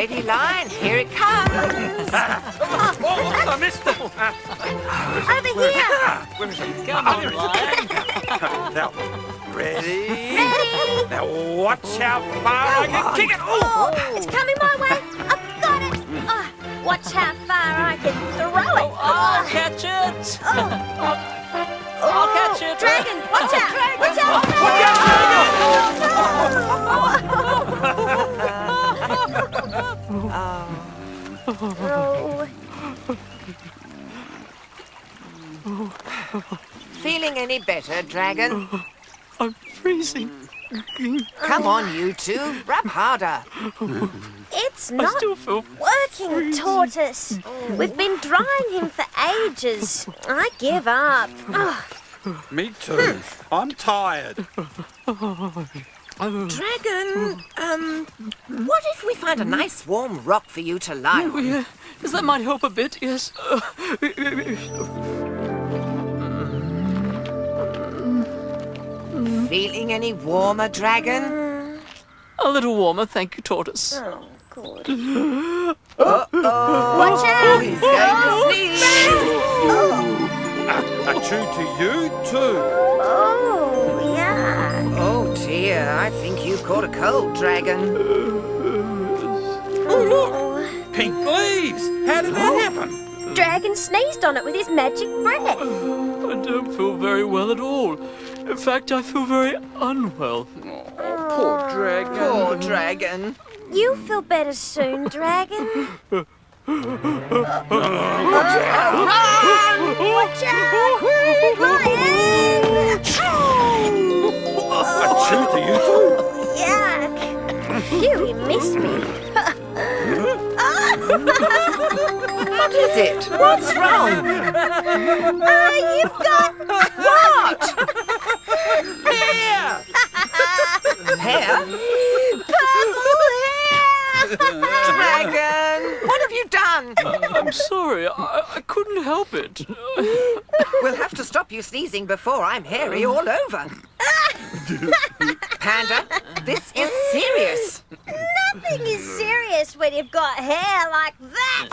Ready, Lion? Here it comes. I missed it. Over here. Where is it? Come on, Lion. Now, ready? Ready. Now, watch how far I can kick it. Oh, it's coming my way. I've got it. Oh, watch how far I can throw it. I'll catch it. I'll catch it. Dragon, watch out. Watch out. Feeling any better, Dragon? I'm freezing. Come on, you two. Rub harder. It's I not still feel working, freezing. Tortoise. We've been drying him for ages. I give up. Oh, Me too. I'm tired. Dragon, what if we find a nice warm rock for you to lie on? Yeah, yes, that might help a bit, yes. Feeling any warmer, Dragon? A little warmer, thank you, Tortoise. oh good. Uh-oh. Watch out. He's going to sneeze. A chew to you too. Oh, yeah. Oh, dear. I think you've caught a cold, Dragon. Oh, Pink leaves. How did that happen? Dragon sneezed on it with his magic breath. I don't feel very well at all. In fact, I feel very unwell. Poor dragon. Poor Dragon. You'll feel better soon, Dragon. Run! Watch out! Lion! A chew to you too. Yuck! Phew, he missed me. What is it? What's wrong? You've got What? Hair! Hair? purple hair! Dragon! What have you done? I'm sorry, I couldn't help it. We'll have to stop you sneezing before I'm hairy all over. Panda, this is serious. Nothing is serious when you've got hair like that.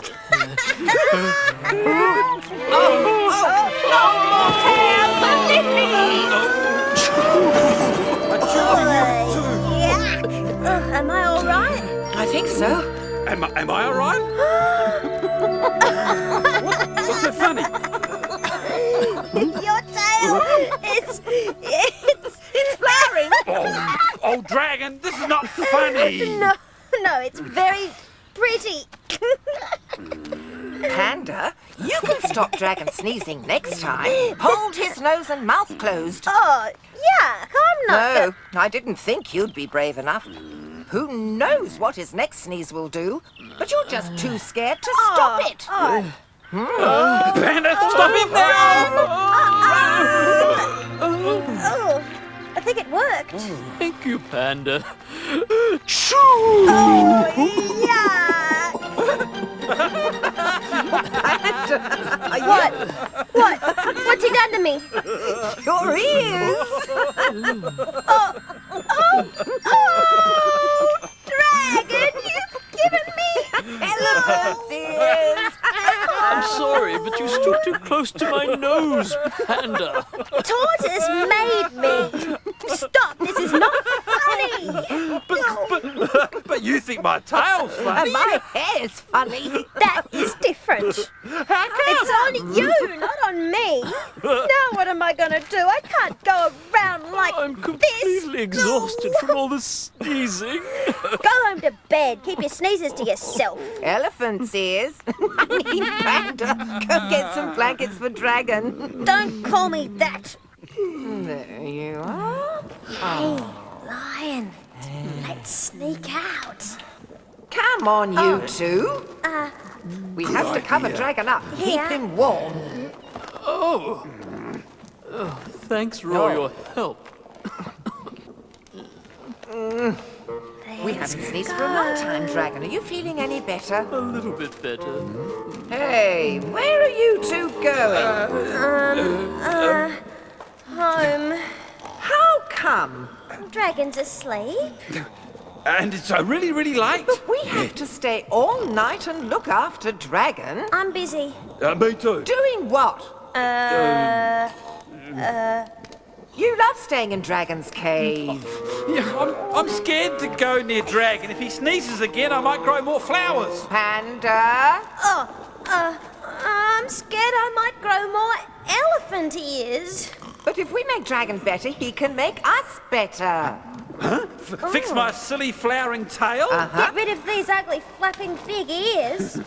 A chew to you too. Yuck! Am I all right? I think so. Am I all right? What's so funny? Your tail, It's flaring. Oh, dragon, this is not funny. no, it's very pretty. Panda, you can stop Dragon sneezing next time. Hold his nose and mouth closed. Oh, yuck! I'm not. No, I didn't think you'd be brave enough. Who knows what his next sneeze will do? But you're just too scared to stop it. Oh, Panda, stop him now. oh, I think it worked. Thank you, Panda. Oh, yuck! What? What's he done to me? Your ears. Dragon, you've given me. Elephant's ears. I'm sorry, but you stood too close to my nose, Panda. Tortoise made me. Stop! This is not funny. But you think my tail's funny? And my hair's funny. That is different. It's on you, not on me. Now what am I going to do? I can't go around like I'm this. completely exhausted from all the sneezing. Go home to bed. Keep your sneezes to yourself. Elephant's ears. I mean, Panda, go get some blankets for Dragon. Don't call me that. There you are. Hey, Lion. Let's sneak out. Come on, you two. We have to cover Dragon up. Keep Yeah. him warm. Oh, thanks for all your help. We haven't sneezed for a long time, Dragon. Are you feeling any better? A little bit better. Hey, where are you two going? Home. How come? Dragon's asleep. And it's really, really late. We have to stay all night and look after Dragon. I'm busy. Me too. Doing what? You love staying in Dragon's cave. Yeah, I'm scared to go near Dragon. If he sneezes again, I might grow more flowers. Panda? I'm scared I might grow more elephant ears. But if we make Dragon better, he can make us better. Fix my silly flowering tail? Get rid of these ugly flapping big ears.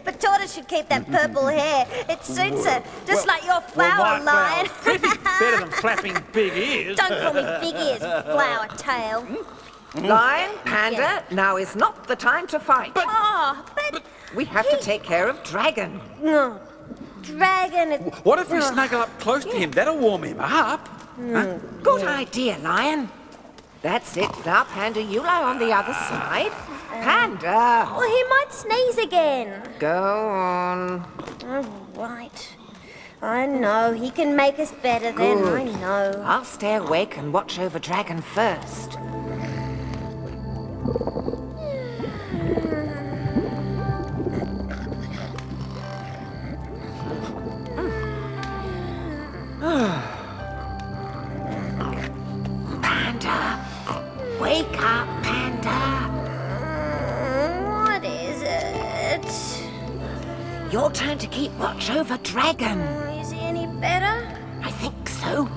But Tortoise should keep that purple hair. It suits her, just like your flower, Lion. Better than flapping big ears. Don't call me big ears, flower tail. Lion, Panda, now is not the time to fight. But We have to take care of Dragon. no, Dragon. What if we snuggle up close to him? That'll warm him up. Good idea, Lion. That's it. Now, Panda, you lie on the other side. Panda! Well, he might sneeze again. Go on. Oh, right. I know. He can make us better then. Good. I know. I'll stay awake and watch over Dragon first. Panda! Wake up, Panda! What is it? Your turn to keep watch over Dragon. Is he any better? I think so.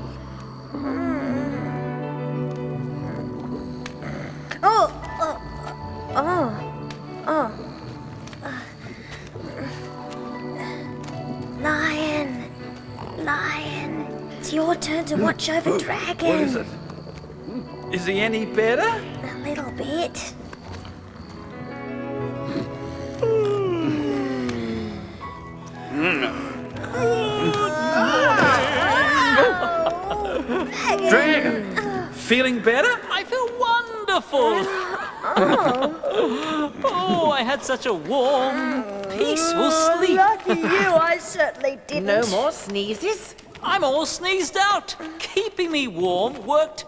Lion, it's your turn to watch over Dragon. What is it? Is he any better? A little bit. Dragon, feeling better? I feel wonderful. Oh, I had such a warm, peaceful sleep. Lucky you, I certainly didn't. No more sneezes? I'm all sneezed out. Keeping me warm worked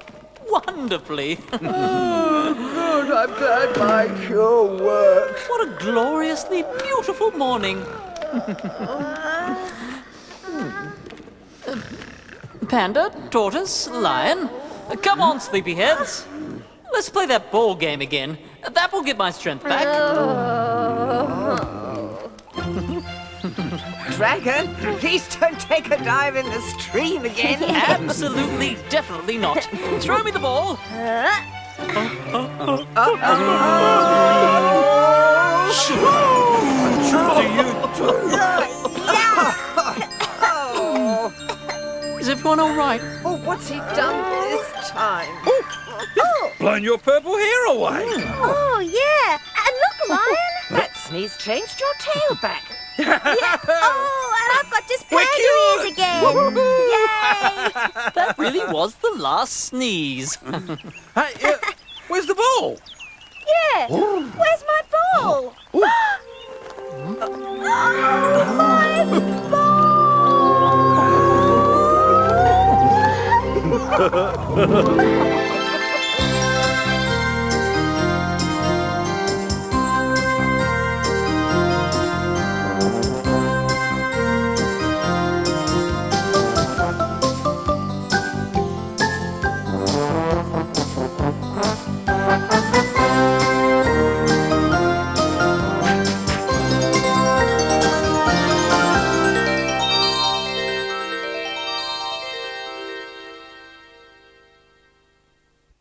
wonderfully. Good, I'm glad my cure worked. What a gloriously beautiful morning. Panda, tortoise, lion. Come on, sleepyheads. Let's play that ball game again. That will get my strength back. Dragon, please don't take a dive in the stream again. Absolutely, definitely not. Throw me the ball. Is everyone all right? Oh, what's he done this time? Blown your purple hair away. Oh, yeah. And look, Lion. That sneeze changed your tail back. Oh, and I've got just panda ears again. Yay. That really was the last sneeze. Hey, where's the ball? Yeah. Where's my ball? My ball!